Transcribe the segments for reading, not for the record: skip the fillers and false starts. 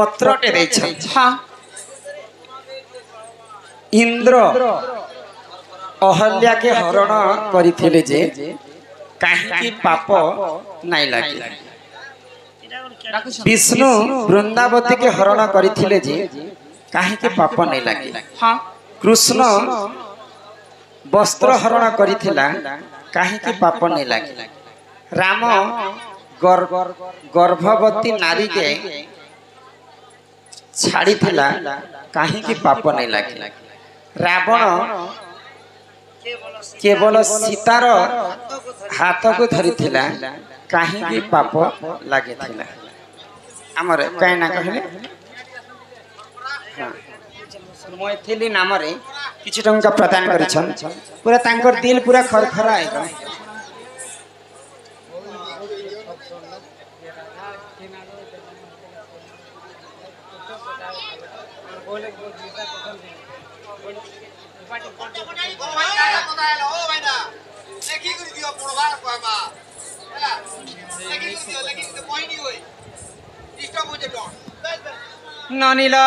पत्रटे देछन हाँ इंद्र अहल्या के हरण करिथिले जे काहे पाप नहीं लागे विष्णु वृंदावती के हरण करिथिले जे काहे पाप नहीं लागे हाँ कृष्ण वस्त्र हरण करिथिला काहे पाप नहीं लागे राम गर्भवती नारी के छाड़ी थिला काहे पाप नहीं लागे रावण केवल सीतार हाथ को धरी थिला काहे पाप लागे थिला हमर काहे ना कहले हां मैथिली नाम रे किछि टंका प्रदान करिछन पूरा तांकर दिल पूरा खरखरा आइबा ननीला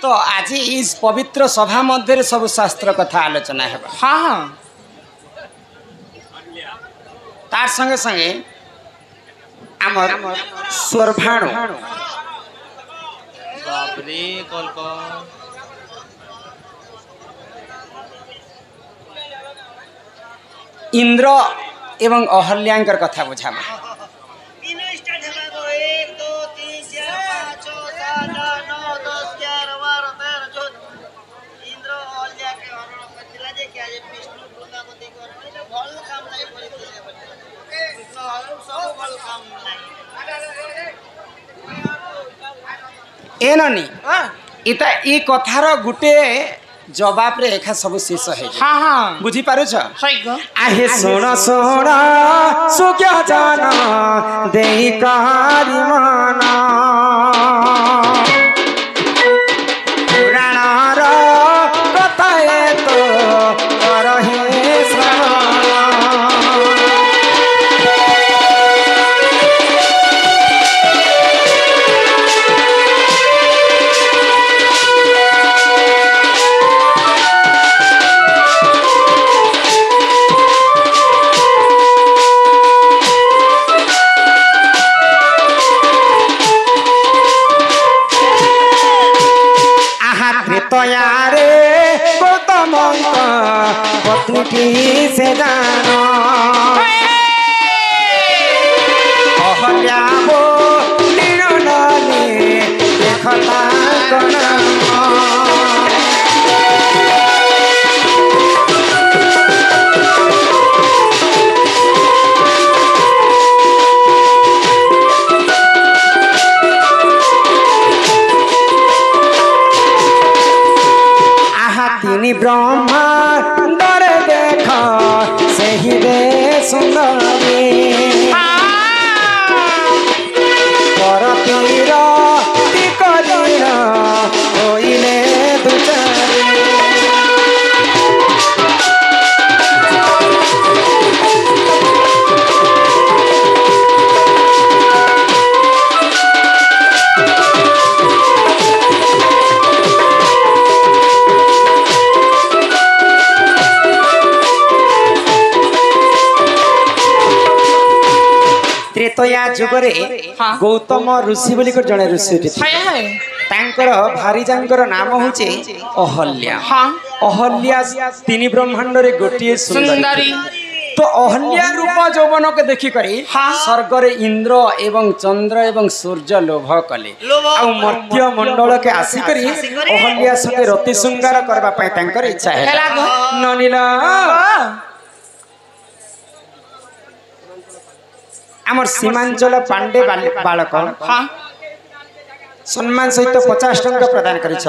तो आज इस पवित्र सभा मध्य सब शास्त्र कथा आलोचना है हाँ हाँ तार संगे संगे आमर स्वर्भाणु बापरे कलक इंद्र एवं अहल्याकर कथा बुझा ए ननी इता ई कथार गुटे जवाब रे एखा सब शेष है हाँ हाँ बुझी पारुछ सही गो आहे सोना सोना सुख्या जाना देई कारी माना पुराणार कथा ए तो करहे श्रवण तयारे गौतम पत्नी से जानो अहल्या बोली देखता ब्रह्मा डर देख सही रे सुंदरी परतीर टिकरीर होइले दुचारी त्रेतया जुगरे गौतम ऋषि बोली जड़े ऋषि भारीजांकर नाम होचे अहल्या अहल्या तीन ब्रह्मांड रे गोटे सुंदरी तो अहल्या रूप यौवन के देखी करी स्वर्ग रे इंद्र एवं चंद्र एवं सूर्य लोभ कले आ मर्त्य मंडल के आसी करी अहल्या सके रति श्रृंगार करबा पय तांकर इच्छा है ननीला आमर सीमांचल पांडे बालक सम्मान सहित 50 टंका प्रदान करिछ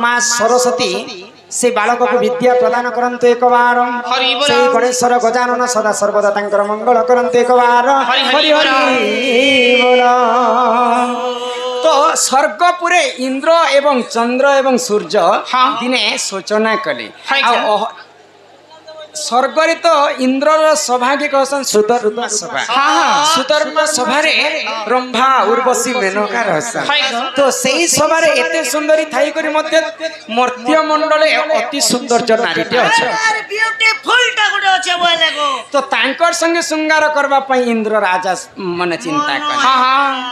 माँ सरस्वती से बालक को विद्या प्रदान करंतु एक बार से गणेश्वर गजानन सदा सर्वदा तांकर मंगल करंतु एक बार हरि हरि बोल तो स्वर्गपुरे इंद्र एवं चंद्र एवं सूर्य दिने सूचना कले स्वर्ग तो इंद्र सभा के कहसन सुधर्मा सभा सुधर्मा सभा रंभा उर्वशी मेनका रहसन तो सही सभा एते सुंदरी थाई करी मध्य मर्त्य मंडले अति सौंदर्य नारीटे अछि ब्यूटीफुल टा गुडे अछि बोले गो तो तांकर संगे श्रृंगार करबा पई इंद्र राजा मन चिंता करे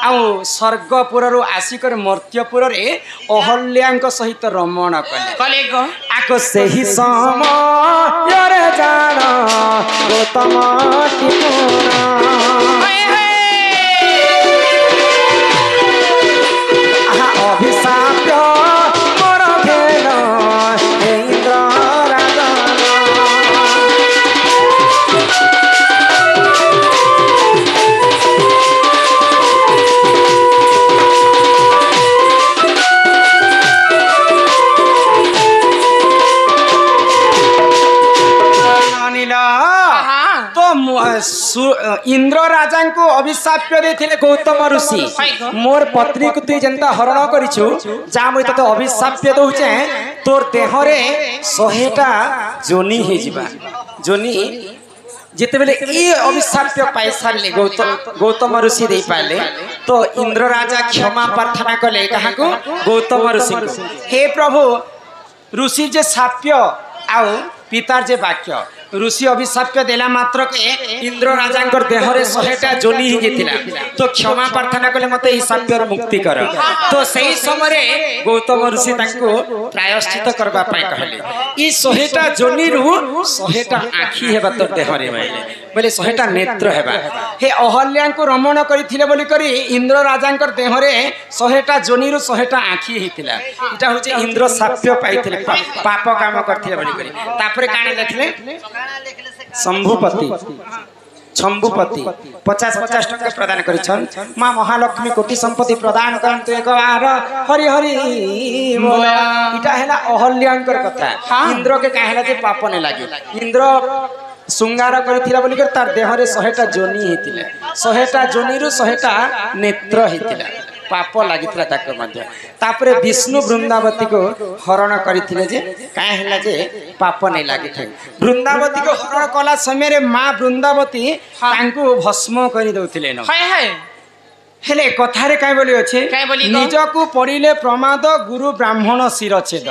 आ स्वर्गपुर रु आसी कर मर्त्यपुर रे अहल्याଙ୍କ सहित रमण कले गो आको सही समय रे जान गौतम टिपुना अभिशाप्य मोर भेल इंद्र राजा इंद्र राजा को अभिशाप्य देथिले गौतम ऋषि मोर पत्नी को तु जनता हरण करिछु जा मु तते अभिशाप्य दउचे तोर देह रे 100टा जोनी हे जिबा जोनी जिते बेले ए अभिशाप्य पाई सारले गौतम ऋषि दे पाले तो इंद्र राजा क्षमा प्रार्थना कले कहा को गौतम ऋषि को हे प्रभु ऋषि जे शाप्य आउ पितार जे वाक्य ऋषि अभिशाप्य देला मात्र के इंद्र राजा देह रे 100टा जोनी ही गेथिला तो क्षमा प्रार्थना कले मते ई शाप्यर मुक्ति कर तो सही समय गौतम ऋषि तांको प्रायश्चित करबा पय कहले ई 100टा जोनी रु 100टा आखी हेबा तो देह रे बोले 100टा नेत्र हेबा हे अहल्या को रमण करिथिले बोली करी इंद्र राजा देह रे 100टा जोनी रु 100टा आखी हितिला इटा होचे इंद्र शाप्य पाइथिले पाप काम करथिले बोली करी तापरे काने देखले शंभुपति शंभुपति 50-50 टका प्रदान करिछन मां महालक्ष्मी कोटि संपत्ति प्रदान करंतु एक बार हरि हरि बोला इटा हैला अहल्यांकर कथा इंद्र के कहला जे पाप ने लागे इंद्र श्रृंगार करथिला बोली कर तार देह रे 100टा जोनी हितिले 100टा जोनी रु 100टा नेत्र हितिला पाप लागितला ताक मध्य तापरे विष्णु वृंदावती को हरण करिथिले जे काहे हला जे पाप नै लागि थे वृंदावती को हरण कला समय रे मां वृंदावती तांको भस्म करि दउथिले न हाय हाय हेले कथारे काय बोली अछि निज को पड़िले प्रमाद गुरु ब्राह्मण शिरछेद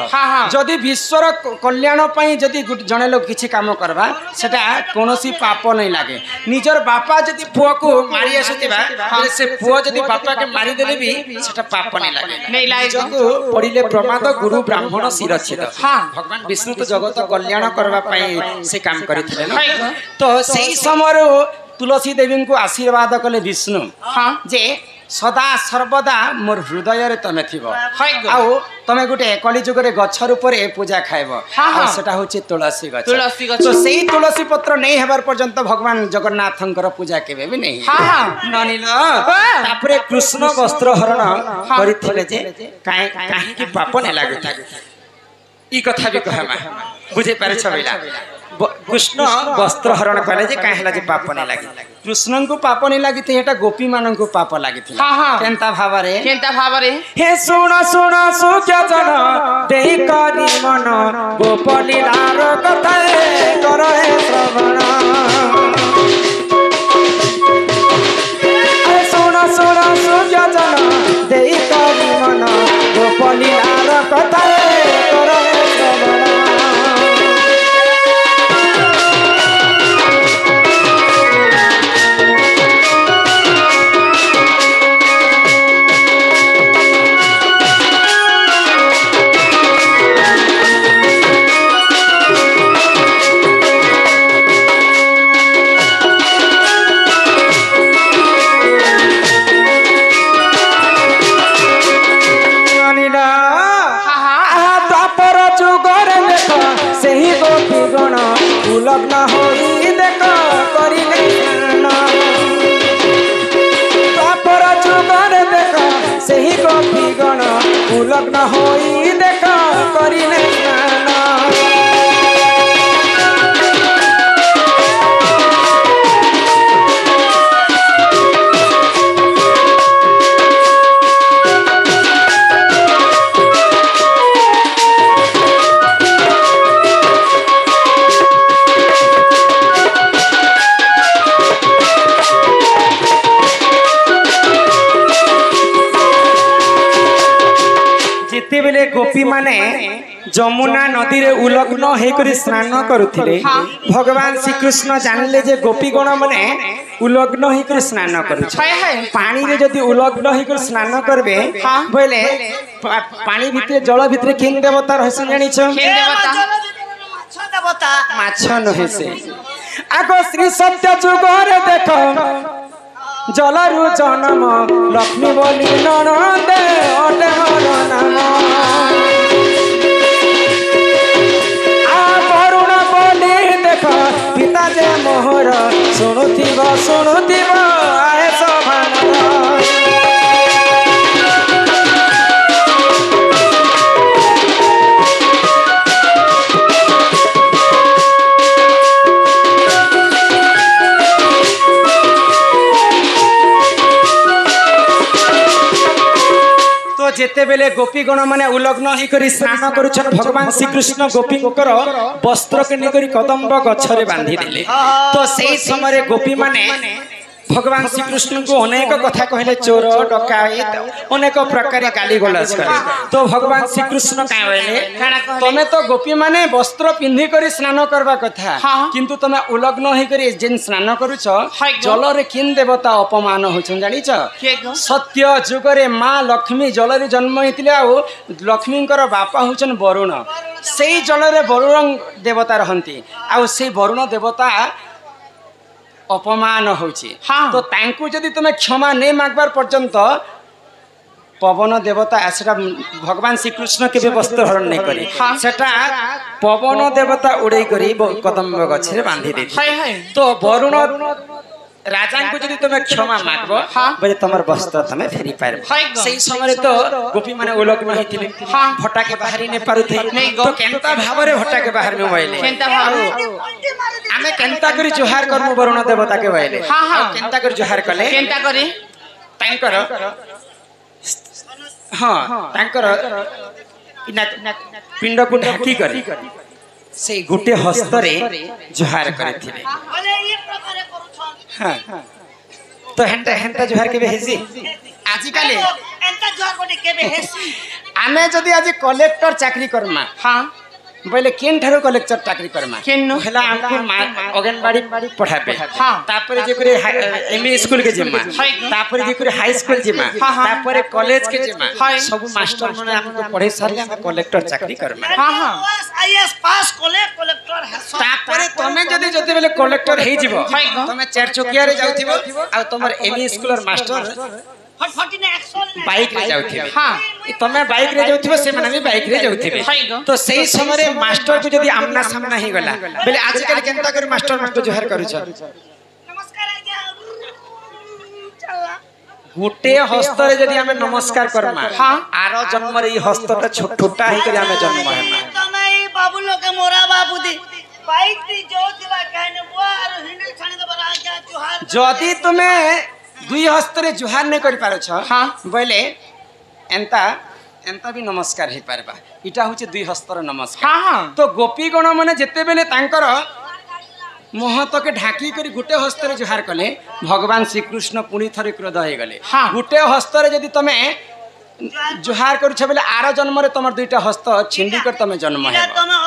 जदि विश्वर कल्याण पई जदि जने लोग किछि काम करबा सेटा कोनोसी पाप नै लागे निजर बापा जदि पुआ को मारी आसुतिबा से पुआ जदि बापा के मारी देले भी सेटा पाप नै लागे नै लागे को पड़िले प्रमाद गुरु ब्राह्मण शिरछेद भगवान विष्णु तो जगत कल्याण करबा पई से काम करिथिले न तो सेही समय तुलसी देवी को आशीर्वाद कले विष्णु जे सदा सर्वदा मोर हृदय रे तमे थिबो आउ तमे गुटे कली जुग रे गछ रूप रे पूजा खाइबो आ सेटा होची तुलसी गछ तो सेही तुलसी पत्र नै हेबार पर्यंत भगवान जगन्नाथंकर पूजा केबे भी नै ननिल तापरे कृष्ण वस्त्र हरण करिथिले जे काहे कि पाप नै लागुता ई कथा भी कहमा बुझे पारे छबैला कृष्ण वस्त्र हरण कले जे काहे हला जे पाप नै लागि कृष्ण को पाप नै लागि ते एटा गोपी मानन को पाप लागि थी केनता भावरे हे सुन सुन सुख्या जन देहि करी मन गोपली लार कथा करे श्रवण हे सुन सुन सुख्या जन देहि करी मन गोपली लार कथा करे श्रवण लग्न होई देख करिले तापर जुगर देख सही गोपी गण लग्न होई देख करिले जेते बेले गोपी माने जमुना नदी रे उलग्न होकर स्नान करुथिले भगवान श्री कृष्ण जानले जे गोपी गण माने उलग्न होकर स्नान करुछ पानी रे जदी उलग्न होकर स्नान करबे बोले पानी भितरे जल भितरे किंग देवता रहसन जानि छ माछ नहे से आगो श्री सत्य जुगर देखो जलरु जन्म लक्ष्मी बोली ननदे अटे मोर नाम आ वरुण बोली देख पिता जे मोहर शुणुथिब आए सभानर जेते बेले गोपी गण माने उलग्न होकर स्नान करुछन भगवान श्री कृष्ण गोपी वस्त्र के निकरी कदम्ब गछरे बांधी देले तो सेही समय गोपी माने भगवान श्री कृष्ण को अनेक कथा कहले चोर डकायत अनेक प्रकार गाली गलज करे तो भगवान श्री कृष्ण का कहले तमे तो गोपी माने वस्त्र पिंधी करी स्नान करबा कथा किंतु तमे उलग्न होई करी जेन स्नान करूछ जल रे किन देवता अपमान होछन जानि छ सत्य जुगरे मां लक्ष्मी जल रे जन्म हितले आ लक्ष्मीकर बापा होछन वरुण सेही जल रे वरुण देवता रहंती आ सेही वरुण देवता अपमान होची तो तांकु जदि तुम क्षमा नहीं मागबार पर्यंत पवन देवता सेटा भगवान श्री कृष्ण के वस्त्र हरण नहीं करे सेटा पवन देवता उड़े करी कदम्ब गछरे बांधी दे तो वरुण राजा को जदि तुम क्षमा मागबो बजे तमर वस्त्र तमे फेरी पारबो सही समय तो गोपी माने उलग्न हितिले भट्टा के बाहरी ने पारुथे तो केनता भावरे भट्टा के बाहर में होइले केनता भाव आमे केनता करी जोहार करमु वरुण देवता के होइले केनता करी जोहार कले केनता करी तांकर हां तांकर पिंड को ढाकी करी से गुटे हस्तरे जोहार करथिले हाँ तो हेंता हेंता जोहार के हेसी आजि काले एंता जोहार कोटे के हेसी आमे जदी आज कलेक्टर चाकरी करमा हां बोले केन ठारो कलेक्टर चाकरी करमा केन हला हमको अंगनवाड़ी पढ़ाबे हां तापर जे करे एमए स्कूल के जिम्मा तापर जे करे हाई स्कूल जिम्मा तापर कॉलेज के जिम्मा सब मास्टर माने हमको पढ़े सारले हम कलेक्टर चाकरी करमा हां हां आईएएस पास कलेक्टर है तापर तमे जदी जते बेले कलेक्टर हे जिवो तमे चार चकिया रे जाउथिबो आ तमर एमए स्कूलर मास्टर बाइक रे जाउथिबे हां तमे बाइक रे जाउथिबो से माने भी बाइक रे जाउथिबे तो सही समय रे मास्टर को जदी आमना सामना ही गला बोले आज काल केनता कर मास्टर को जोहार करू छ नमस्कार आज्ञा चला गुटे हस्त रे जदी हमें नमस्कार करमा हां आरो जन्म रे ई हस्तटा छोटा ही करे हमें जन्म हेमा तमे बाबू लोग के मोरा बाबू दी बाइक दी जो दिवा कहने वो आरो हैंडल छाने दे बरा आज्ञा जोहार जदी तुमे दुई हस्त रे जुहार नहीं कर पारो छ हां बोले एंता एंता भी नमस्कार हे पारबा इटा होचे दुई हस्तर नमस्कार हां तो गोपी गण माने जते बेले तांकर महत के ढाकी करी गुटे हस्त रे जुहार कले भगवान श्री कृष्ण पुनी थरे क्रोध हे गले गुटे हस्त रे जदी तमे जुहार करू छ बेले आरो जन्म रे तमर दुईटा हस्त छिंडी कर तमे जन्म हे तमे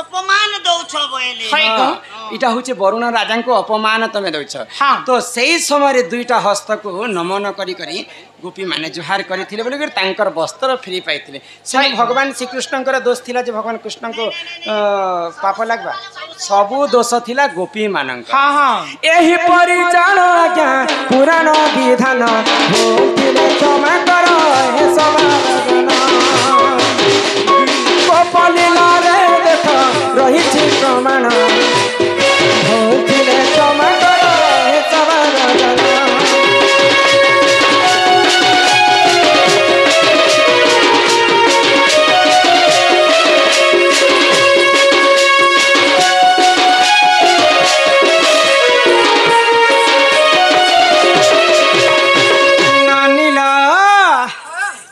अपमान दउ छ बोले इटा होचे वरुण राजा को अपमान तमे दउ छ तो सेही समय रे दुईटा हस्त को नमन करी करी गोपी माने जुहार करिथिले बोले कि तांकर वस्त्र फ्री पाइथिले से भगवान श्री कृष्णकर दोष थिला जे भगवान कृष्ण को पाप लागबा सबु दोष थिला गोपी मानक हां हां एही परि जानो आज्ञा पुराण विधान भूतिले क्षमा करो हे सबाजना गोपलीला रे देखो रही छी प्रमाण भूतिले क्षमा करो हे सबाजना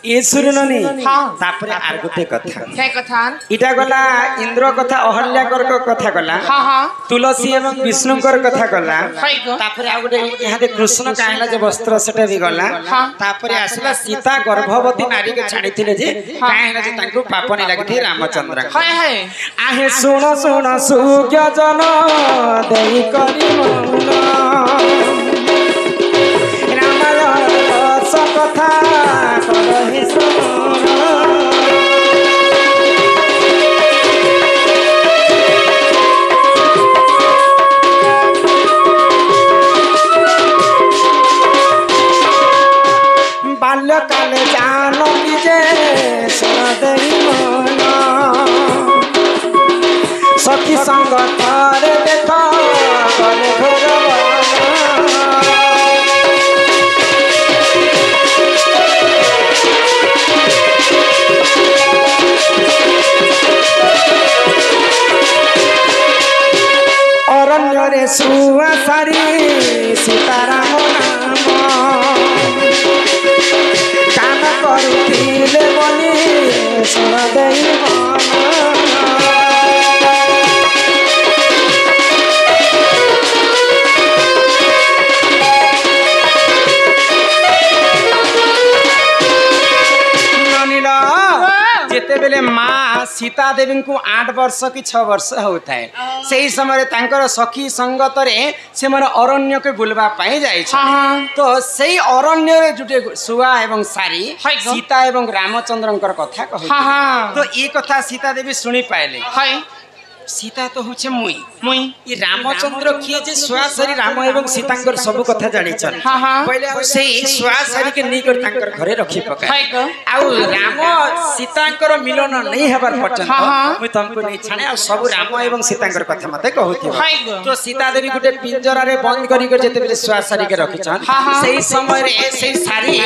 ए सुरननी हाँ तापरे आर गोटे कथा क्या कथा इटा गला इंद्र कथा अहल्याकर कथा गला हाँ हाँ तुलसी एवं विष्णुकर कथा गला हाय गो तापरे आ गोटे यहाँ दे कृष्ण काहिला जे वस्त्र सेटा भी गला हाँ तापरे आसला सीता गर्भवती नारी के छाड़ीथिले जे काहिला जे तांको पाप नै लागिथि रामचंद्र हाय हाय आहे सुन सुन सुज्ञ जन देई करी मन रामायण कथा करहि श्रवण बाल्यकाले जानो कि जे सदरी मन सखी संग तारे देखा गले घरवाना अरण्य रे सुआ सारी सीताराम नाम काम करुथिले बनी सुन देई मन जेते बेले माँ सीता देवी को 8 वर्ष कि 6 वर्ष होता है सही समय तांकर सखी संगत रे से मन अरण्य के बुलवा पाई जाय छ तो सही अरण्य रे जुटे सुआ एवं सारी सीता एवं रामचंद्रंकर कथा कहू तो ये कथा सीता देवी सुनी पाइले हाय सीता तो होचे मुई मुई ये रामचंद्र किए जे सुआसारी राम एवं सीतांकर सब कथा जानि छन पहिले से सुआसारी के नी कर तांकर घरे रखी पका आ राम सीतांकर मिलन नहीं हबार पर्यंत मुई तुमको नहीं छाने आ सब राम एवं सीतांकर कथा मते कहूती तो सीता देवी गुटे पिंजरा रे बंद करी के जेते बेले सुआसारी के रखी छन सही समय रे सही सारी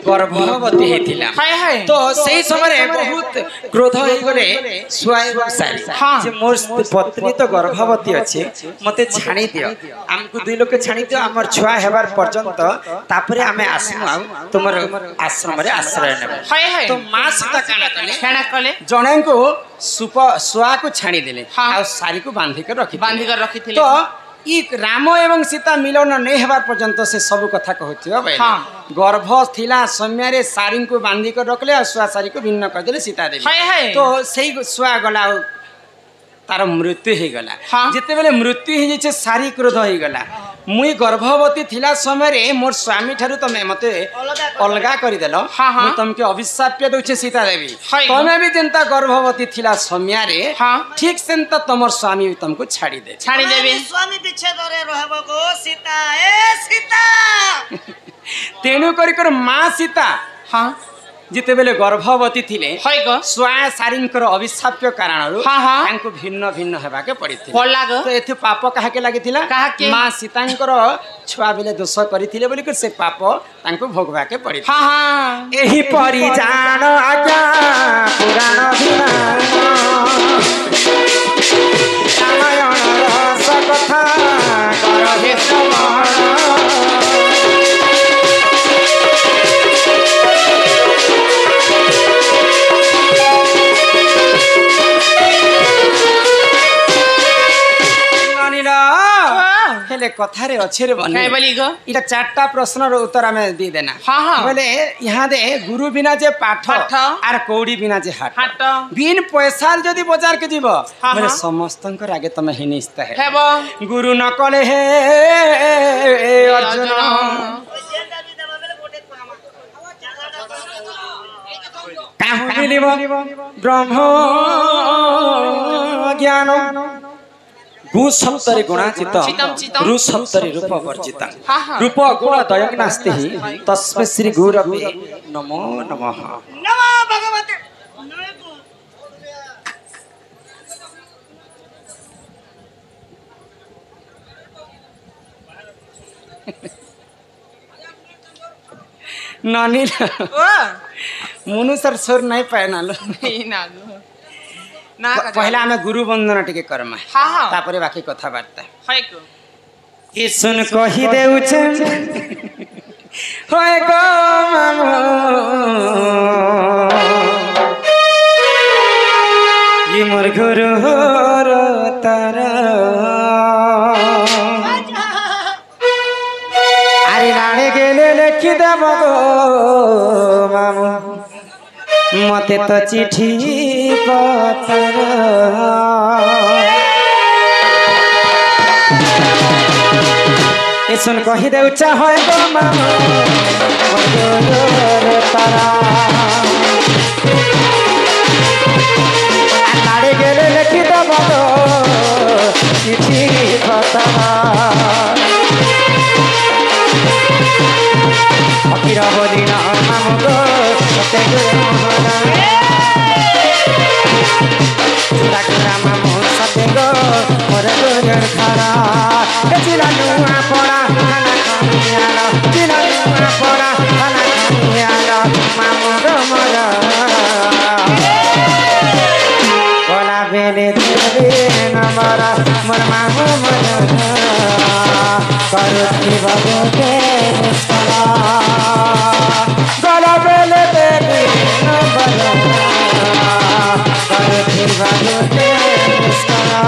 गर्भवती हेतिला तो सही समय रे बहुत क्रोध होई गले सुआ एवं सारी जे मोर पत्नी तो गर्भवती अच्छे मते छाणी दियो हमको 2 लोग छाणी दियो हमर छुआ हेबार पर्यंत तापरे हमें आसमु आ तुमर आश्रम रे आश्रय नेबो तो मां सीता काना कले जणे को सुआ को छाणी देले आ सारी को बांधी कर रखी तो ई राम एवं सीता मिलन नहीं हेबार पर्यंत से सब कथा कहथियो भाई गर्भ थिला समय रे सारी को बांधी कर रखले आ सुआ सारी को भिन्न कर देले सीता देवी तो सही सुआ गला तार मृत्यु हो गला जिते बेले मृत्यु हो जाए सारी क्रोध हो गला मुई गर्भवती थिला समय रे मोर स्वामी ठारू तमे मते अलगा करि देलो मुई तमके अभिशाप्य दोछे सीता देवी तमे भी जेंता गर्भवती थिला समय रे ठीक सेंता तमर स्वामी तुमको छाड़ी देबे स्वामी पीछे धरे रहबो गो सीता ए सीता तेनु करी कर मां सीता जिते बेले गर्भवती थिले सुआ सारींकर अभिशाप्य कारणरू तांको भिन्न भिन्न हेबा के पड़िथि तो एथि पाप काहा के लागिथिला मां सीतांकर छुआ बेले दोष करिथिले बोली कर से पाप तांको भोगवा के पड़िथि एही परि जान आज्ञा पुराण रामायण रस कथा करहे श्रवण हेले कथा रे अच्छे रे बने इटा 4टा प्रश्न रो उत्तर हमें दी देना बोले यहाँ दे गुरु बिना जे पाठ आर कौड़ी बिना जे हाट बिन पैसा जदी बाजार के जीव बोले समस्तंकर आगे तमे हिनिस्ता है गुरु न कले हे अर्जुन काहू मिलिब ब्रह्म ज्ञान गु सप्तरी गुणाचित रु सप्तरी रूप वर्जित रूप गुण दयक नास्ति तस्मै श्री गुरवे नमो नमः नमो भगवते नानी मुनु सर सोर नहीं पाए नालो ना पहला हमें गुरु वंदना टिके करमा तापरे बाकी कथा बार्ता ई सुन कहि देउछे होय गो मामो मते तो चिठी पतर ए सुन कही दे चाह गो मामो तारा लाड़े गेले लिखी दब चिठी पतर फकीर बोली ना मामो गो मामो सते गो मोर गुजर खरा चिला नुआ पड़ा खाना खानियाला चिला नुआ पड़ा खाना खानियाला मामो गो मोर कोला बेले तेरे नमरा मोर मामो मोर करुती बाबू के निस्कला कोला बेले तेरे नमरा करुती बाबू के निस्कला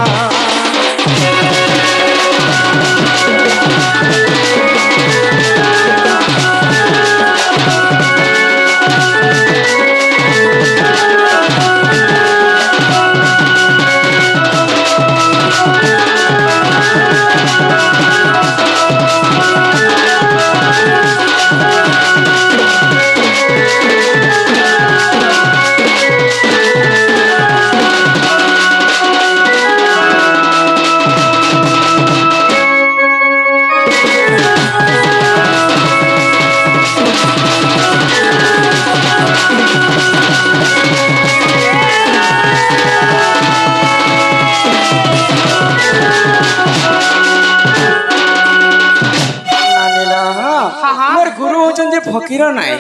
फकीर नाई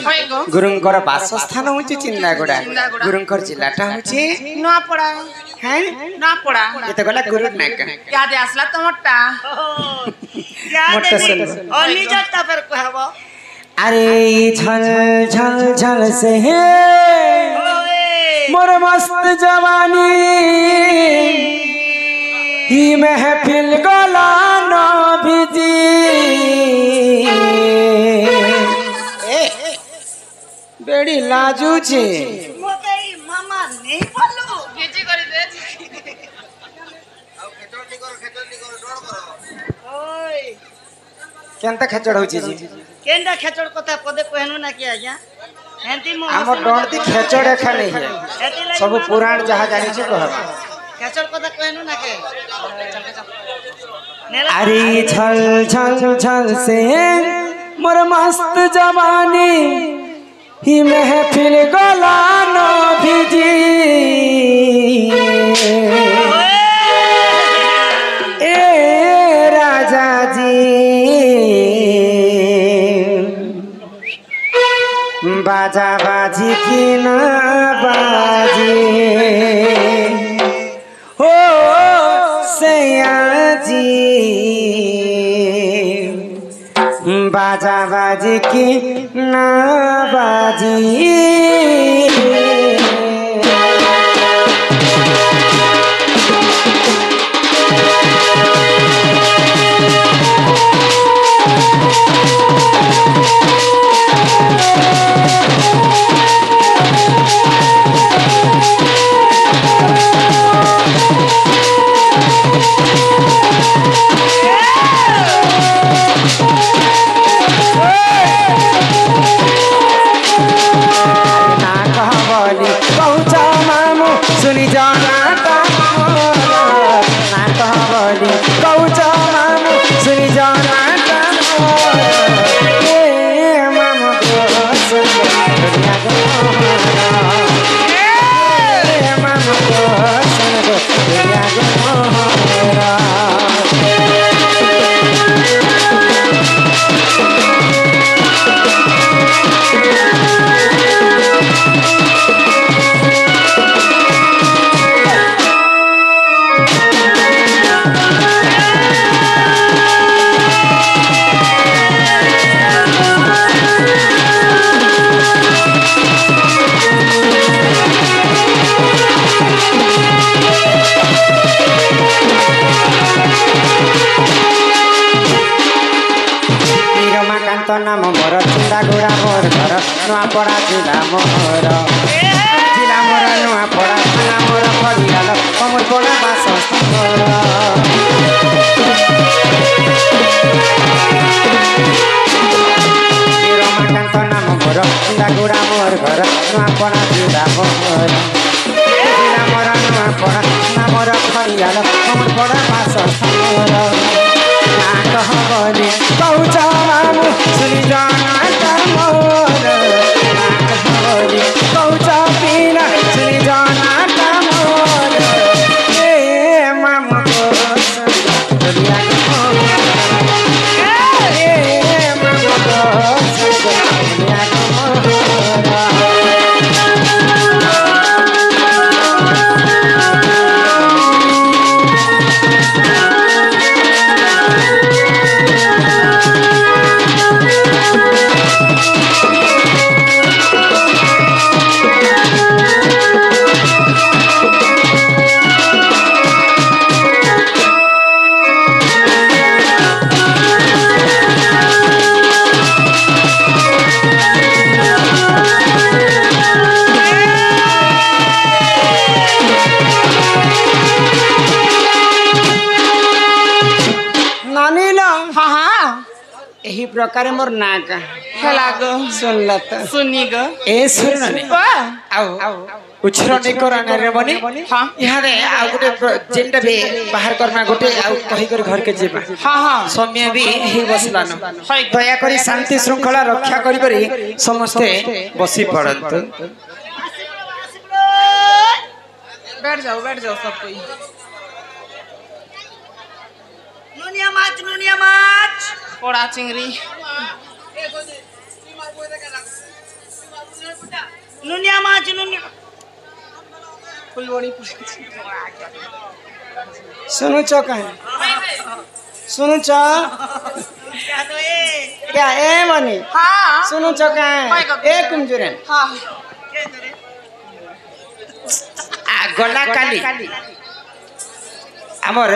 गुरुंकर बासस्थान होची चिंदागुड़ा गुरुंकर जिल्लाटा होची नपड़ा हैं नपड़ा एते गला गुरु नाक याद आसला तमटा याद ओनी जत्ता पर कहबो अरे झल झल झल से मोर मस्त जवानी ही महफिल गला न भिजी बेड़ी लाजू छे मोके मामा नहीं बोलू गिजी करी दे ओय केनता खेचड़ होची जी केनता खेचड़ कथा पदे कहनु ना कि आज्ञा हेंती मो हमर डोंती खेचड़ एखा नहीं है सब पुराण जहा जानि छी कहबा खेचड़ कथा कहनु ना के अरे छल छल छल से मोर मस्त जवानी ही महफिल गला न भिजी ए राजा जी बाजा बाजी की न बाजी हो सैया जी बाजा बाजी की ना बाजी सुनी जाना सुनी जाना नाम मोर चिंता गुड़ा मोर घर नुआ पड़ा जिला मोर घर नूआपड़ा जिला मोर जिला मोर नूआपड़ा नामर खैयाल कमर पड़ा भाष मोर ना कहबनी कौच मामु सुनि जाना मोर ना कहबनी कौच बिना सुनि जाना मोर ए मामु दुनिया यही प्रकार मोर ना का हेला गो सुनला त सुनी गो ए सुन ने आओ उछरो नै कराना रे बनी हां यहाँ रे आ गुटे जेंटा भी बाहर करना गुटे आ कहि कर घर के जेबा हां हां समय भी ही बसला न दया करी शांति श्रृंखला रक्षा करी करी समस्त बसी पड़त बैठ जाओ सब कोई नुनिया माछ पोड़ा चिंगरी नुनिया माछ नुनिया फुलवड़ी सुनो च कहे सुनो च क्या ए मनी हां सुनो च कहे ए कुंजुरे हां आ गला काली हमर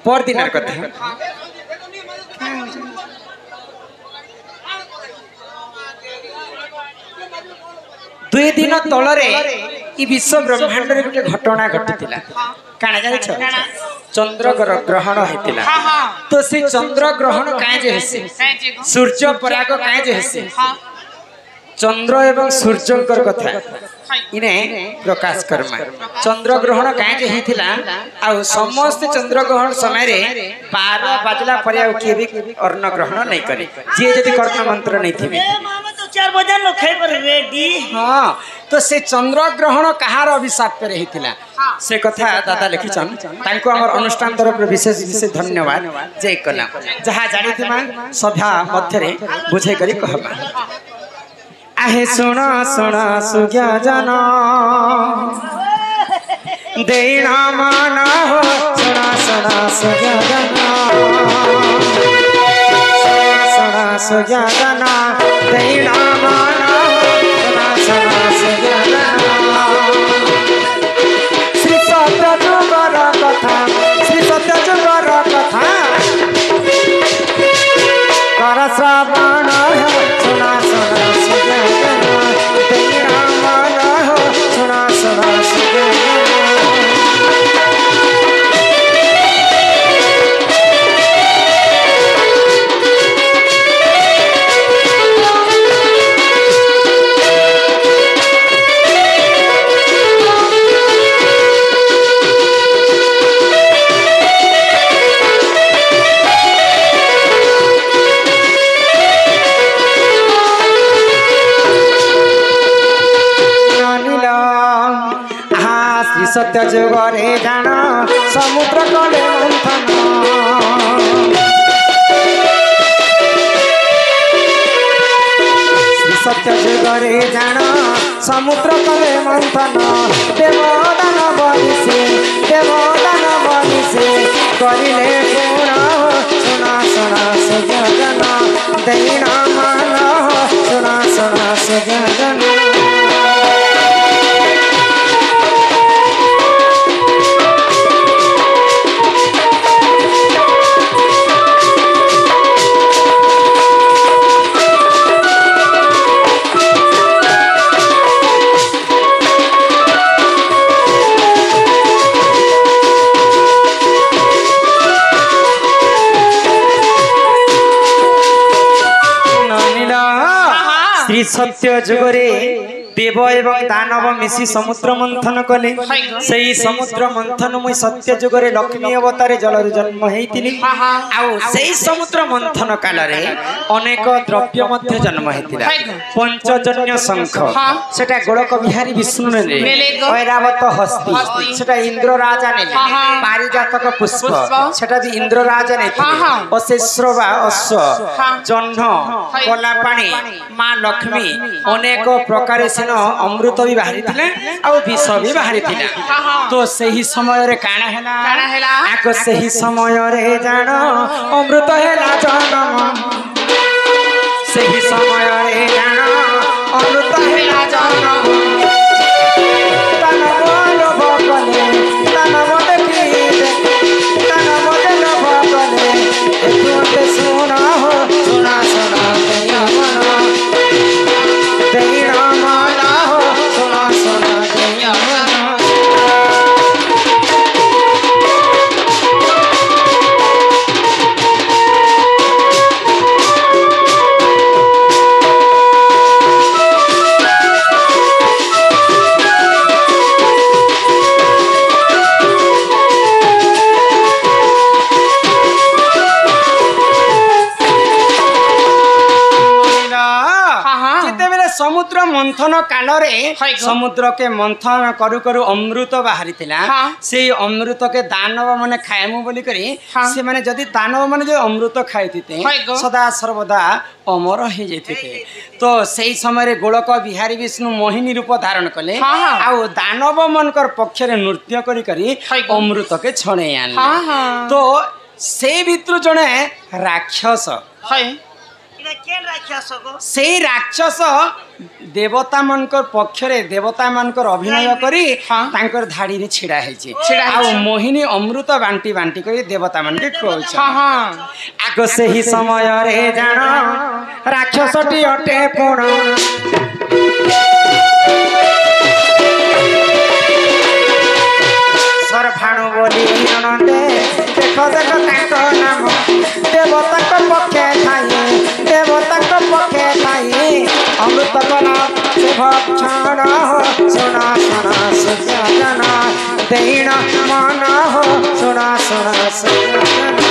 पर दिनर कथा दुई दिन तलरे ई विश्व ब्रह्मांड रे गोटे घटना घटितिला काना जानि छ चंद्र ग्रहण हेतिला तो से चंद्र ग्रहण काहे जे हेसे सूर्य पराग काहे जे हेसे चंद्र एवं सूर्यंकर कथा इने प्रकाश कर्मा चंद्र ग्रहण काहे जे हेतिला आ समस्त चंद्र ग्रहण समय रे 12 बजला पर के भी अन्न ग्रहण नहीं करे जे जति कर्ण मंत्र नहीं थिबे 4 बजे लो खाइ पर रेडी हां तो से चंद्र ग्रहण कहार अभिशाप पे रहितिला से कथा दादा लिखिछन तांको हमर अनुष्ठान तरफ विशेष विशेष धन्यवाद जय कला जहा जानिथिमा सभा मध्य रे बुझे करी कहबा आहे सुना सुना सुज्ञा जना देना माना हो सुना सुना सुज्ञा जना सुना सुज्ञा जना देना माना सुना सुना सुज्ञा जना श्री सत्य जुगर कथा श्री सत्य जुगर कथा कर श्रवण सुना सुना सुज्ञा जना देना माना हो सुना सुना सुज्ञा सत्य जुगरे जान समुद्र कले मंथन श्री सत्य जुगरे जान समुद्र कले मंथन देवदान बनिसे करिले पूर्ण सुना सुना सुजन दैना मान सुना सुना सुजन सत्य जुगरे देव एवं दानव मिसी समुद्र मंथन कले सेही समुद्र मंथन मुई सत्य जुगरे लक्ष्मी अवतारे जलर जन्म हेतिली आउ सेही समुद्र मंथन काल रे अनेक द्रव्य मध्य जन्म हेतिला पंचजन्य शंख सेटा गोलक बिहारी विष्णु ने ऐरावत हस्ती सेटा इंद्र राजा ने पारिजातक पुष्प सेटा भी इंद्र राजा ने अशेश्रवा अश्व जह्न कला पानी मां लक्ष्मी अनेक प्रकार अमृत भी बाहरी आ विष भी बाहरी तो सही समय रे काना हैला आको सही समय रे जान अमृत हैला जनम सही समय रे जान अमृत हैला जनम तन बोल बकले तन बदकी तन बदल बकले तुते सुना हो सुना सुना तेरा माला हो सुना सुना दैया समुद्र मंथन काल रे समुद्र के मंथन करू करू अमृत बाहरी से अमृत के दानव माने खाएमु बोली करी से माने जदी दानव माने जो अमृत खाइथिते सदा सर्वदा अमर हे जेथिते तो सेही समय रे गोलक बिहारी विष्णु मोहिनी रूप धारण कले आउ दानव मनकर पक्ष रे नृत्य करी करी अमृत के छणे आनले तो से भितर जणे राक्षस से राक्षस देवता मनकर पक्षरे देवता मनकर अभिनय करी तांकर धाड़ी रे छिड़ा हेछि आ मोहिनी अमृत बांटी बांटी करी देवता मन के खोछ आगो सेही समय रे जान राक्षसटी अटे कोण सरभाणु बोली ननदे देखो देखो तांको नाम देवता को पक्षे थाई देवता को पक्षे थाई अमृत कला से भक्षण हो सुना सुना सुजना देना मन हो सुना सुना सुजना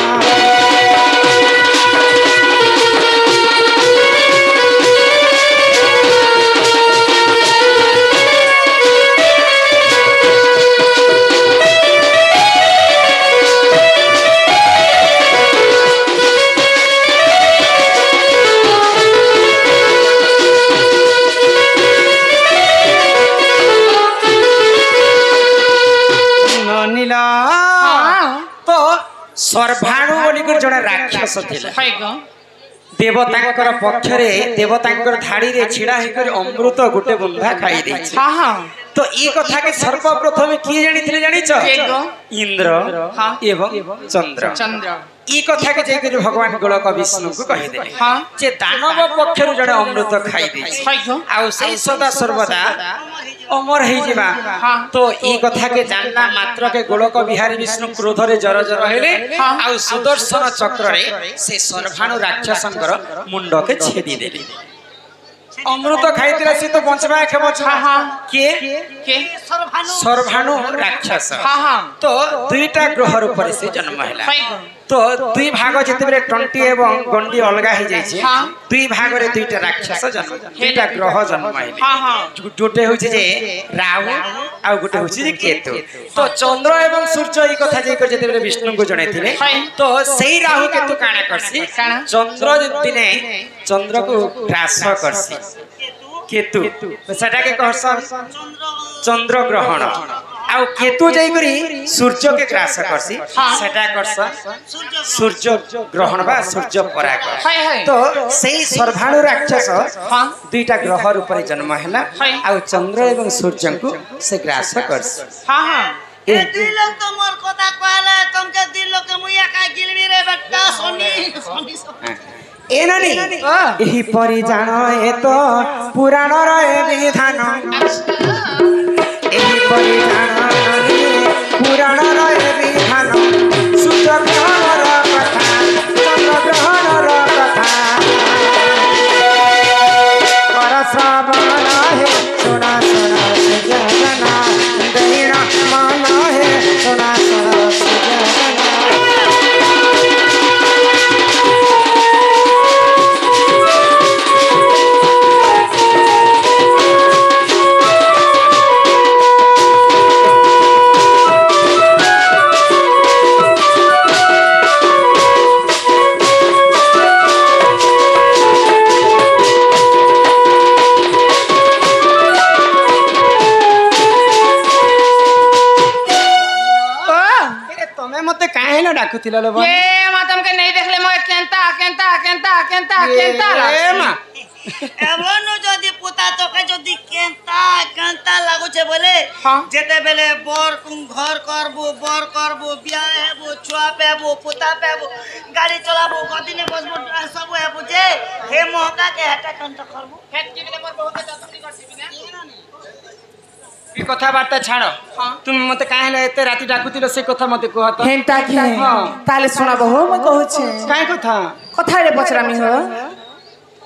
तो सर्भाणु बोली जड़े राक्षस देवतांकर पक्षरे देवतांकर धाड़ी रे छिड़ा होकर अमृत गोटे बुंदा खाई दे तो ये कथा के सर्वप्रथम किए जानी जानिछ इंद्र एवं चंद्र ई कथा के जेके भगवान गोलक विष्णु को कहि दे जे दानव पक्षरु जड़े अमृत खाई दे आ से सदा सर्वदा अमर हे जिबा तो ई कथा के जानला मात्र के गोलक बिहारी विष्णु क्रोध रे जर जर हेले आ सुदर्शन चक्र रे से सर्भाणु राक्षसंकर मुंड के छेदी देले अमृत खाइतिला से तो बंचबा के बचबा के सर्भाणु राक्षस तो दुईटा ग्रह ऊपर से जन्म हैला तो दुई भाग जेतेबेले टंटी एवं गंडी अलगा हे जाय छै दुई भाग रे दुईटा राक्षस जन्म दुईटा ग्रह जन्म हैला गोटे होछि जे राहु आ गोटे होछि जे केतु तो चंद्र एवं सूर्य ई कथा जे जेतेबेले विष्णु को जणैथिले तो सेही राहु केतु काना करसी चंद्र दिने चंद्र को ग्रास करसी केतु सेटा के कहस चंद्र ग्रहण आ केतु जाई करी सूर्य के ग्रास करसी सेटा करस सूर्य ग्रहण बा सूर्य पराग तो सेही सर्भाणु राक्षस दुईटा ग्रह ऊपर जन्म हैला आ चंद्र एवं सूर्य को से ग्रास करस ए दुई लोग तो मोर कथा कहला तुमके दुई लोग के मुया का गिलबी रे बेटा सोनी ए नानी एही परि जान ए तो पुराण रे विधान एही परि जान पुराण रे विधान सूर्य ग्रहण कथा चंद्र ग्रहण कथा करस ना डाकुथिला लो ये मा तुमके नहीं देखले मोए केंता केंता केंता केंता केंता ए मा এমন যদি পুতা তোকে যদি কেন্তা কেন্তা লাগুছে বলে হ্যাঁ। যেতে বেলে বর ঘর করবো বিয়া হেবো ছুয়া পেবো পুতা পেবো গাড়ি চলাবো গদিনে বসবো সব হেবো যে হে মহকাকে হেটা কেন্তা করবো হেটকি বিলে মোর বহুত দস্তরি করছিবি না এই কথাবার্তা ছাড়ো তুমি মতে কাহে এতে রাতি ডাকুতিল সে কথা মতে কহ তো হেনতা কি হ্যাঁ। তাহলে শোনাবো হো মই কହୁছে কাहे কথা কথা রে পছরামি হো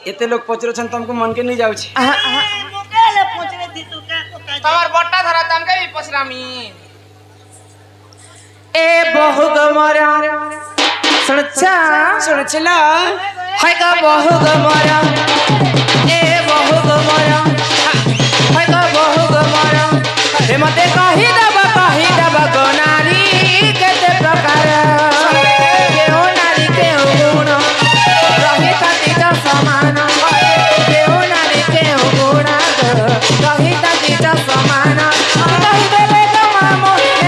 এতে লোক পচরছন तुमको मन के नहीं जाउछि মোকালে পৌঁছলে দিতু কা কথা তোমার বট্টা ধরা তুমকে भी পছরামি এ বহু গমরা শুনছিলা হয় গো বহু গমরা এ বহু গমরা হয় গো বহু গমরা হে মতে কহি দব গো নারী কেতে প্রকার কেউ নারী কেউ গুণ রহি তাতি তো সমান কেউ নারী কেউ গুণ রহি তাতি তো সমান কহি দেবে তোমাম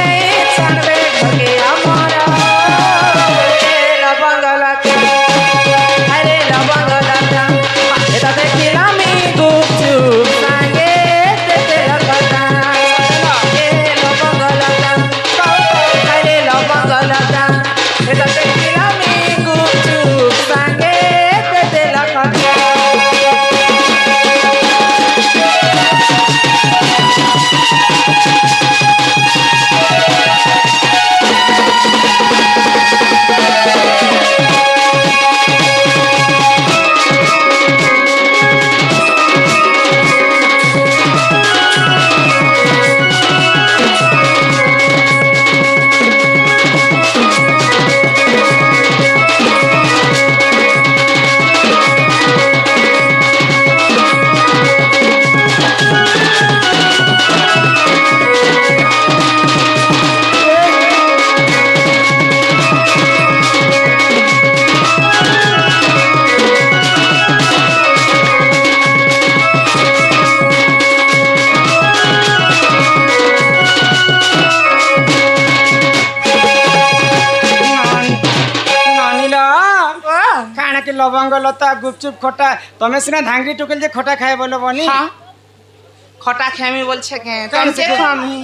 এই ছাড়বে ঢকে আমার লবঙ্গলতা আরে লবঙ্গলতা এটা দেখিলামি গুপচুপ সাঙ্গে তেতে লগতা এ লবঙ্গলতা আরে লবঙ্গলতা এটা দেখিলামি গুপচুপ সাঙ্গে তেতে লগতা काना के लवंग लता गुपचुप खटा तमे सिना धांगरी टुकल जे खटा खाए बोलो बनी हाँ खटा खेमी बोलছে কে কেন तुमके से- খামি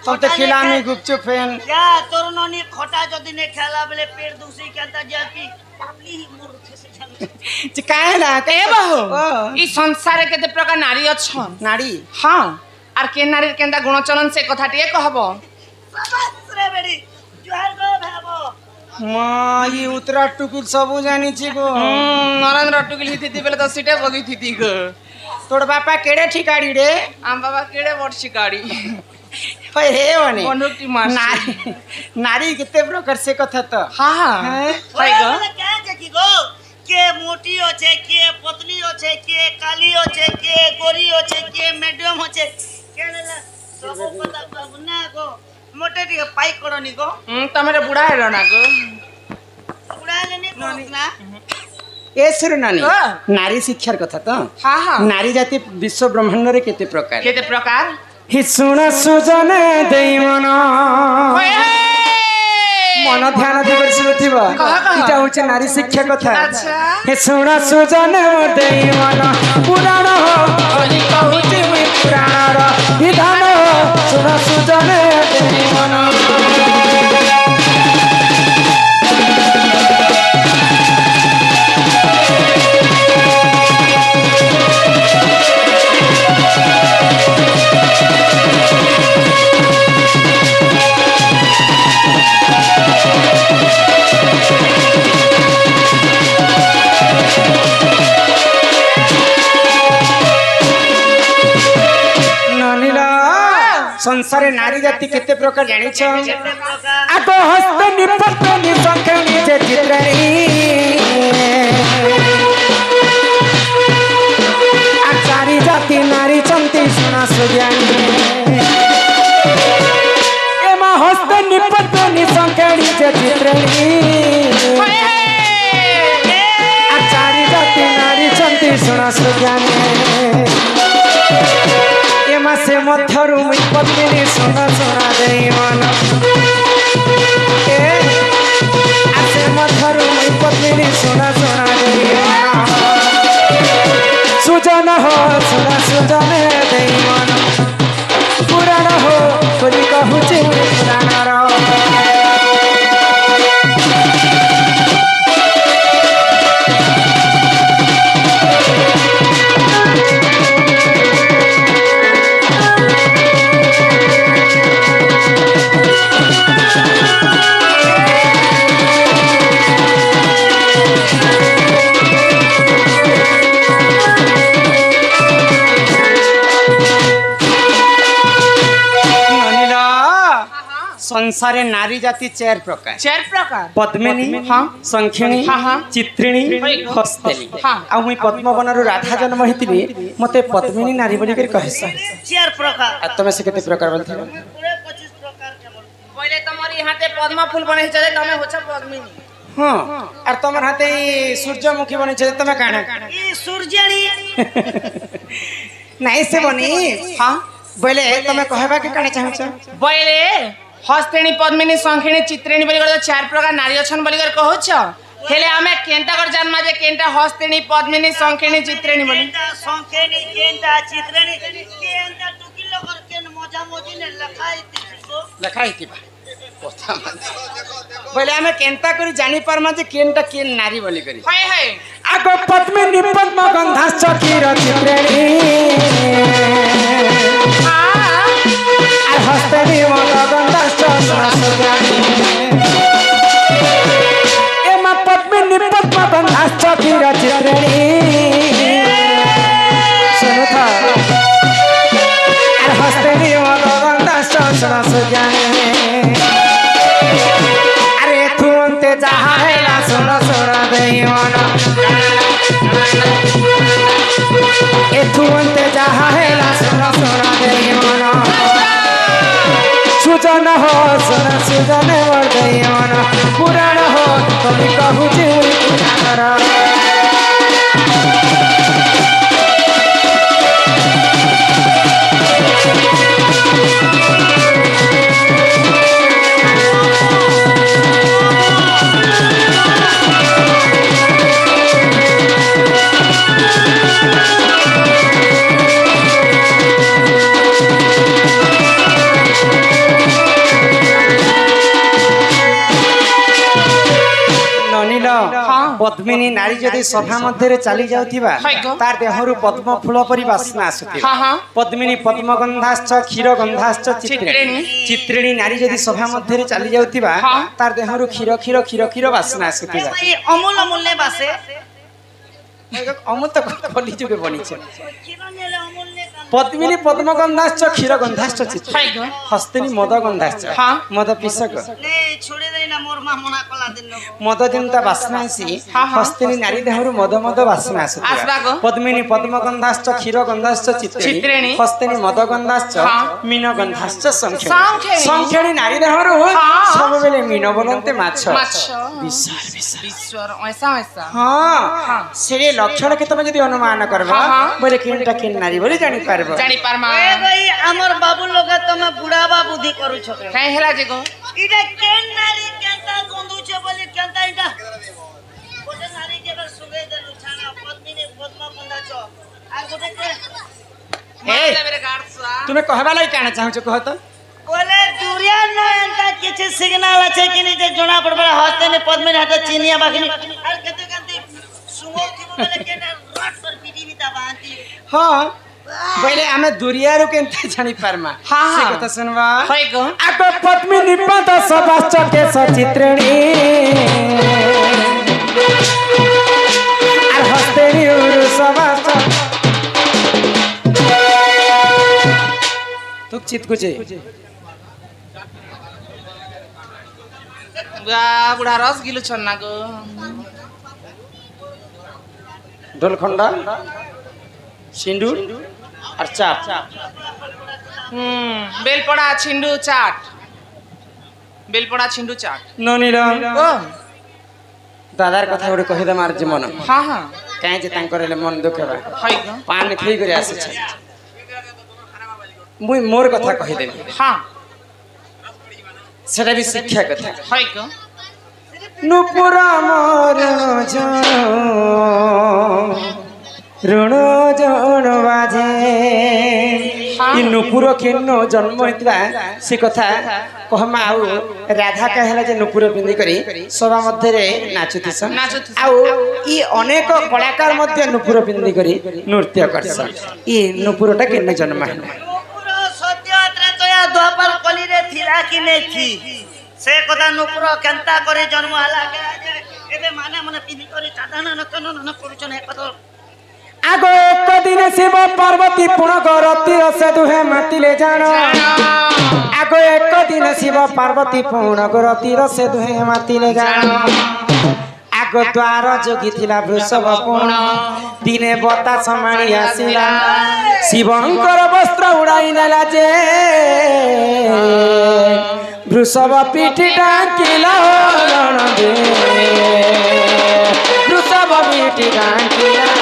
तुम तो खिलामी गुपचुप फेन যা তোর ননি খটা যদি নে খেলা বলে পেট দুসি কেনতা যাবি পাবলি মোর ঠেসে যাবে যে काहे ना এ বাহু ও এই সংসারে কেতে প্রকার নারী অছন नाड़ी হ্যাঁ আর কে নারীর কেন্দা গুণচরণ সে কথাটিয়ে কহব বাবাস রে বেড়ি জোহার গো ভাবো मां ये उतरा टुकुल सब जानी छी गो নরেন্দ্র টুকিল হিতি বেলে তো সিটে বগি থিতি গো तोड़ बापा केड़े ठिकाड़ी रे আম বাবা কেড়ে বড়ছি গাড়ি होय हे बने বন্ধুকটি মার नारी नारी कितने प्रकार से कथा तो হ্যাঁ हैं? হয় গো বলে কে দেখি গো কে মোটি আছে কে পতলি আছে কে কালি আছে কে গরি আছে কে মিডিয়াম আছে কে না সব কথা বাবু না গো মোটে টিকে পাই করনি গো তমরে বুড়া হেল না গো উড়ালে নি তো না ए सुर नानी हाँ। नारी शिक्षार कथा तो হ্যাঁ হ্যাঁ नारी जाति विश्व ब्रह्मांड रे केते प्रकार কেতে প্রকার हि सुण सुजन देई मन ওই मन ध्यान दे कर सुनथिबा कहा, कहा? इटा होचे नारी शिक्षा कथा अच्छा। हे सुण सुजन देई मन पुराण हो हरि कहूची मुई पुराण र विधान हो सुण सुजन देई मन नानीला संसारे नारी जाति केते प्रकार जानिछ आगो हस्त निपत निसंखे निजे चित्रणी आचारी जाति नारी चंती सुना सुज्ञानी एमा हस्त निपत निसंखे निजे चित्रणी आचारी जाति नारी चंती सुना सुज्ञानी से मथरु मुई पत्नी सुना सुना देई मन आसे मधुर मुई पद्मिनी सुना सुना देई मन सुजन हो सुना सुजन देई मन पुराण हो बोली कहूची पुराणर संसारे नारी जाति चार प्रकार पद्मिनी संखिणी चित्रिणी हस्तेली आ मुई पद्मवनरु राधा जन्म हेतिबी मते पद्मिनी नारी बोली कर कहस चार प्रकार आ तमे से केते प्रकार बोलथिबो पूरे 25 प्रकार के बोल पहले तमरी हाथे पद्म फूल बनै छले तमे होछ पद्मिनी हां और तमर हाथे सूर्यमुखी बनै छले तमे काना ई सूर्यणी नहीं से बनी हां बोले तमे कहबा के काना चाहछ बोले हस्तेणी पद्मिनी संखिणी चित्रिणी बोली कर चार प्रकार नारी अछन बोली कर कहछ हेले हमें केंटा कर जन्म जे केंटा हस्तेणी पद्मिनी संखिणी चित्रिणी बोली केंटा संखिणी केंटा चित्रिणी केंटा टुकिलो कर केन मजा मजी ने लखाई थिबा कथा मान बोले हमें केंटा करी जानी परमा जे केंटा केन नारी बोली करी हाय हाय आगो पद्मिनी पद्म गंधास चकीर चित्रिणी हस्तेणी मदगंधास एमा पद्मिनी पद्म गंधास चकीर चित्रिणी सुनो था हस्तेणी मदगंधास अरे तुमते जहाँ है ला सुनो सुनो देई मन ए तुमते जहाँ है ला सुनो सुनो देई मन सुजन हो सुना सुजन वर देई मन पुराण हो तुम कहू जी पुराण पद्मिनी नारी जदि सभा मध्य चली जाउथिबा तार देहरु पद्म फूल परि वासना आसुथिबा पद्मिनी पद्मगंधाश्च क्षीरगंधाश्च चित्रिणी चित्रिणी नारी जदि सभा मध्य चली जाउथिबा तार देहरु क्षीर क्षीर क्षीर क्षीर वासना आसुथिबा अमूल अमूल्य बासे अमूल तो कली जुगे बनी छे पद्मिनी पद्मगंधाश्च क्षीरगंधाश्च चित्रिणी हस्तिनी मदगंधाश्च मद पिसक ने छोड़े दे ना मोर मा मना कला दिन मद जिनता वासना आसी हस्तिनी नारी देहरु मद मद वासना आसुथिबा पद्मिनी पद्मगंधाश्च क्षीरगंधाश्च चित्रिणी हस्तिनी मदगंधाश्च मीनगंधाश्च संख्यणी संख्यणी नारी देहरु सब बेले मीन बोलते माछ विशाल विशाल ऐसा ऐसा हां से लक्षण के तमे यदि अनुमान करबा बोले केनटा केन नारी बोले जानि जानी पारमा ए गई हमर बाबू लोग तमे बुढ़ावा बुद्धि करू छ काहे हेला जेगो इडा केन नारी केनता गोंदू छ बोले केनता इडा गोटे नारी के बर सुगे दे लुछाना पद्मिनी पद्मगंधा छ आ गोटे के ए मेरे गार्डसा तुमे कहबा लाई काना चाहू छ कह त बोले दुरिया न एंता किछ सिग्नल আছে कि नहीं जे जोना पड़बा हस्ते ने पद्मिनी हाथ चिनिया बाकिनी और कते कते सुगो थी बोले केना रट पर पीटी बिता बांती हां पहले हमें दुरियारू केनते जानी पारमा से कथा सुनबा होय गो आगो पद्मिनी पद सबाच के सचित्रिणी आर हस्तेनी उरु सबाच तू चित कुचे बुढ़ा रस गिलु छन्ना गो ढोलखंडा सिंदूर और चाट बेलपड़ा छिंडू चाट बेलपड़ा छिंडू चाट ननीला ओ दादार कथा गोटे कहि दे मार जे मन हां हां काहे जे तांकर ले मन दुख हेबा हई गो पान खई करे आसे छ मुई मोर कथा कहि देबी हां सेटा भी शिक्षा कथा हई गो नुपुर मोर ऋण जन बाजे नुपुर किन्न जन्म होता से कथा कहमा आउ राधा कहला जे नुपुर पिंधि करी सभा मध्य नाचुथिसन आउ ई अनेक कलाकार मध्य नुपुर पिंधि करी नृत्य करसन ई नुपुरटा किन्न जन्म है नुपुर सत्य त्रैतया द्वापर कली रे थिला कि नै थी से कथा नुपुर केंता करे जन्म हला के एबे माने मने पिंधि करी साधारण न करूछन ए कथा आगो एक दिन शिव पार्वती पुणक रतिर से दुहे मातिले जान आगो एक दिन शिव पार्वती पुणक रतिर से दुहे मातिले जान आगो द्वार जोगी थिला वृषभ पुण दिने बता समाणी आसिला शिवंकर वस्त्र उड़ाई नेला जे वृषभ पीठी डाकिला रण दे वृषभ पीठी डाकिला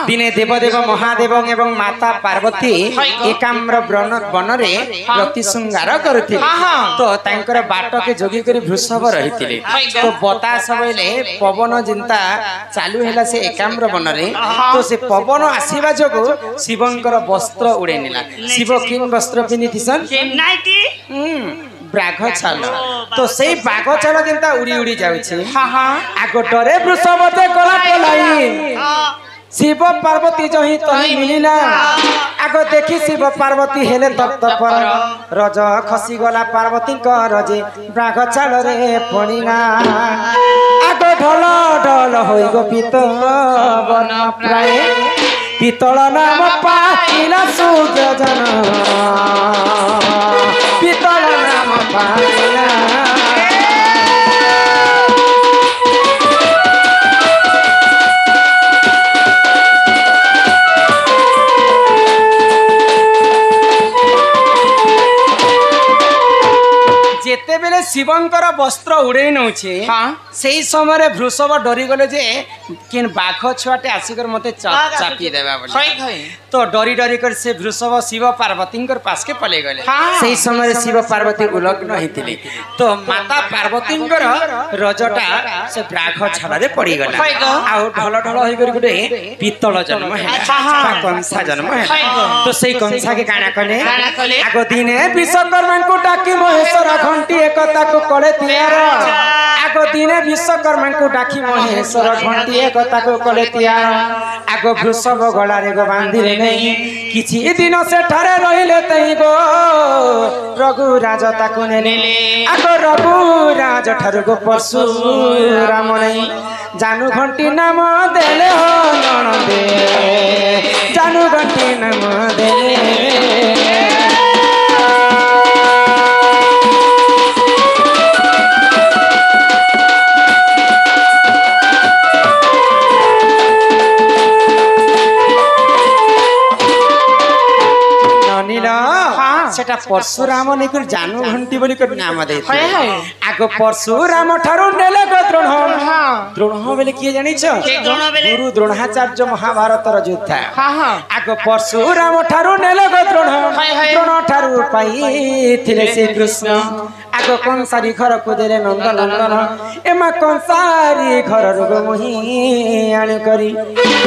दिने देवदेव महादेव एवं माता पार्वती एकाम्र वन रे प्रति श्रृंगार करथिले तो तांकर बाट के जोगी करी वृषभ रहिथिले तो बतास बेले पवन जिंता चालू हैला से एकाम्र वन रे तो से पवन आसीबा जोगो शिवंकर वस्त्र उड़े निला शिव किन वस्त्र पिनिथिसन नाइटी बाघ छाल तो से बाघ छाल जिंता उड़ी उड़ी जाउछि आगो डरे वृषभ ते कला पलाई शिव पार्वती जो ही तही मिलिला आगो देखी शिव पार्वती हेले तप्त पर रज खसी गला पार्वती रजे बाघ चाल रे पड़िला आगो ढल ढल होई गो पीतल प्राय पीतल नाम पाइला सुजन पीतल नाम पाइला जेते बेले शिवंकर वस्त्र उड़े नौछे से समय वृषभ डरी गले जे किन बाघ छुआटे आसिकर मते चापी देबा बोले तो डरी डरी कर से वृषभ शिव पार्वती पास के पले गले से समय शिव पार्वती उलग्न होइतिले तो माता पार्वती रजटा से बाघ छाला रे पड़ी गला आ ढल ढल होई कर गुटे पीतल जन्म है कंसा जन्म है तो से कंसा के काना कले आगो दिने विश्वकर्मा को डाकी महेश्वर घंटी एकता को कले तियार आगो दिने विश्वकर्मा को डाकी महेश्वर घंटी एकता को कले तियार आगो वृषभ गला रे गो बांधिले नहीं किछि दिन से ठारे रहिले तई गो रघुराज ताको नेले आगो रघुराज ठारु गो परशुराम नहीं जानू घंटी नाम देले हो ननदे जानू घंटी नाम देले सेटा परशुराम निकुर जानू घंटी बोली कर नाम दे आगो परशुराम ठारू नेले गो द्रोण द्रोण बोले किए जानि छ गुरु द्रोणाचार्य महाभारत र योद्धा आगो परशुराम ठारू नेले गो द्रोण द्रोण ठारू पाई थिले श्री कृष्ण आगो कंसारी घर को देले नंद नंदन एमा कंसारी घर रो मोही आणी करी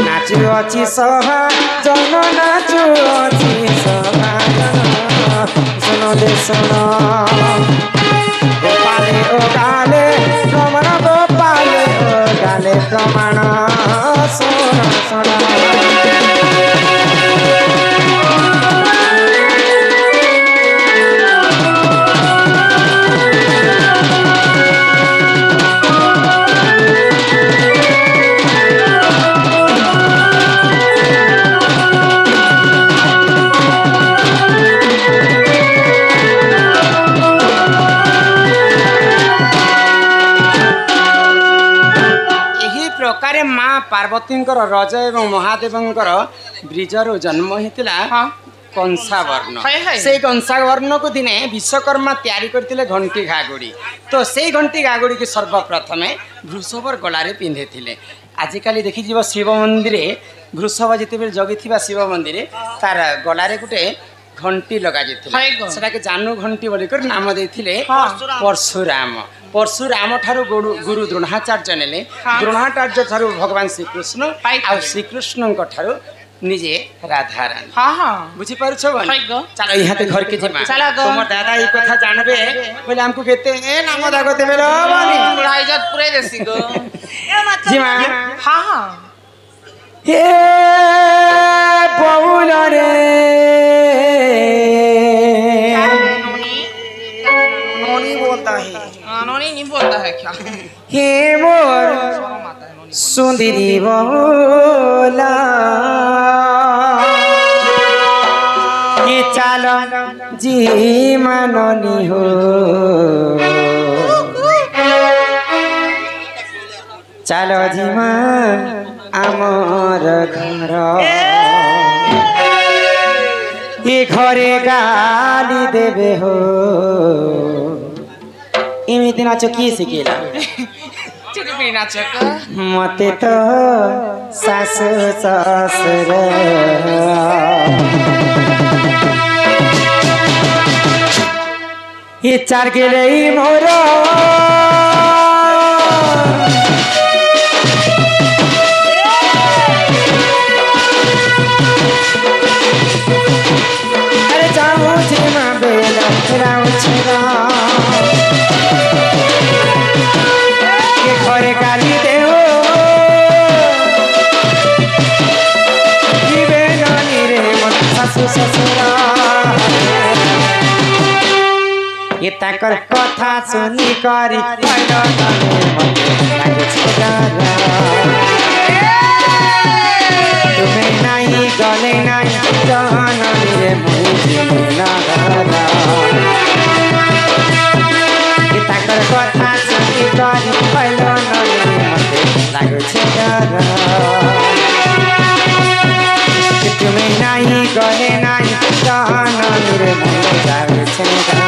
नाचु अछि सभा जन नाचु अछि सभा सुनो दे सुनो गोपाले ओ गाले प्रमाण गोपाले ओ गाले प्रमाण सुनो सुनो माँ पार्वती रज एवं महादेव ब्रिजर जन्म होता कंसावर्ण हाय हाय। से कंसावर्ण को दिने विश्वकर्मा तैयारी करथिले घंटी घागुड़ी तो से घंटी घागुड़ी के सर्वप्रथम वृषभर गलारे पिंधे थिले आजिकाली देखि जीव शिव मंदिर वृषभ जिते जगिथिबा शिव मंदिर तार गलारे गुटे घंटी लगा हाय गो। सेटा के जानू घंटी बोली कर नाम देथिले हाँ। परशुराम परशुराम ठारू गुरु द्रोणाचार्य नेले हाँ। द्रोणाचार्य ठारू भगवान श्रीकृष्ण हाय आ गो। श्रीकृष्ण ठारू निजे राधा रानी हाँ हाँ बुझी पारुछ बन हाय गो। चलो यहाँ ते घर के जिमा चला गो। तुम दादा ई कथा जानबे बोले हमको केते ए नाम दागो ते बेलो बनी राइजत पूरे देसी गो ए मतलब जिमा हाँ हाँ हे बबुल रे नोनी बोलता है नोनी नहीं बोलता है क्या हे मोर सुंदरी बोला ये चालो जी मननी हो चालो जी आमर घर ये घरे गाली देवे हो इमिति नाच किए शिखेला चुटपुटी नाचक मते तो सासु ससुर ये चार गेले मोर अरे जाऊ जिमा बेला राउ छिरा ये घरे गाली देओ जीवे नानी रे मन सासु ससुरा ये ताकर कथा सुनी करी पहिलो तले मते लागे छोरा तुम्हें नहीं गले नहीं जाना रे मुझे ना गला ये ताकर कथा सुनी करी पहिलो तले मते लागे छोरा तुम्हें नहीं गले नहीं जाना रे मुझे लागे छोरा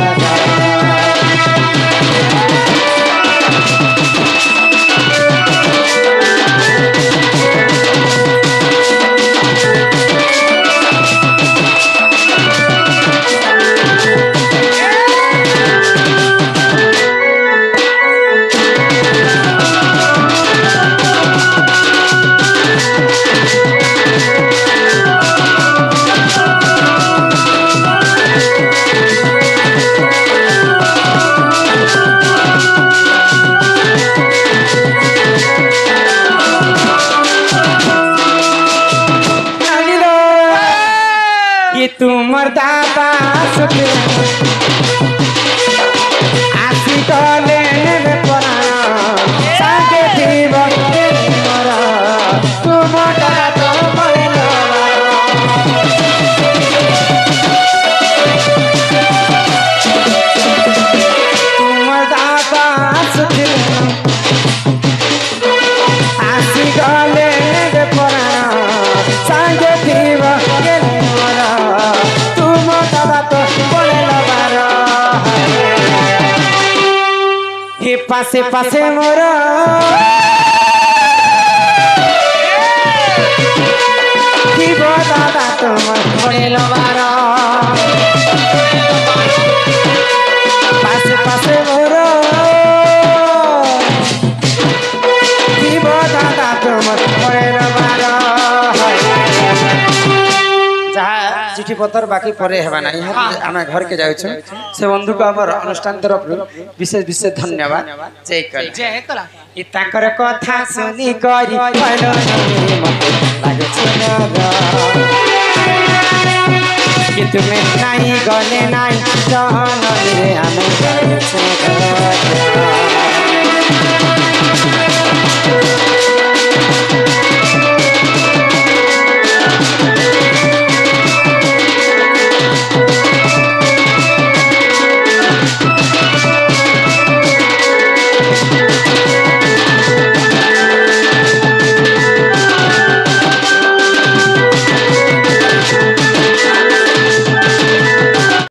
तुमर दादा सुते आसी कले ने परा सागे जीव मरा तुम दादा तो मरला तुमर दादा सुते आसी कले ने परा सागे जीव पासे पासे मोर जीव दादा तुम पड़े लबार पासे पासे मोर जीव दादा तुम पड़े लबार जहाँ चिठी पत्र बाकी परे हेबा ना यहाँ आम घर के जाऊ से बंधु को आमर अनुष्ठान तरफ विशेष विशेष धन्यवाद जय कर जय कला ई ताकर कथा सुनी करी पहिलो मते लागे छोरा कि तुम्हें नहीं गले नहीं जान रे आमे लागे छोरा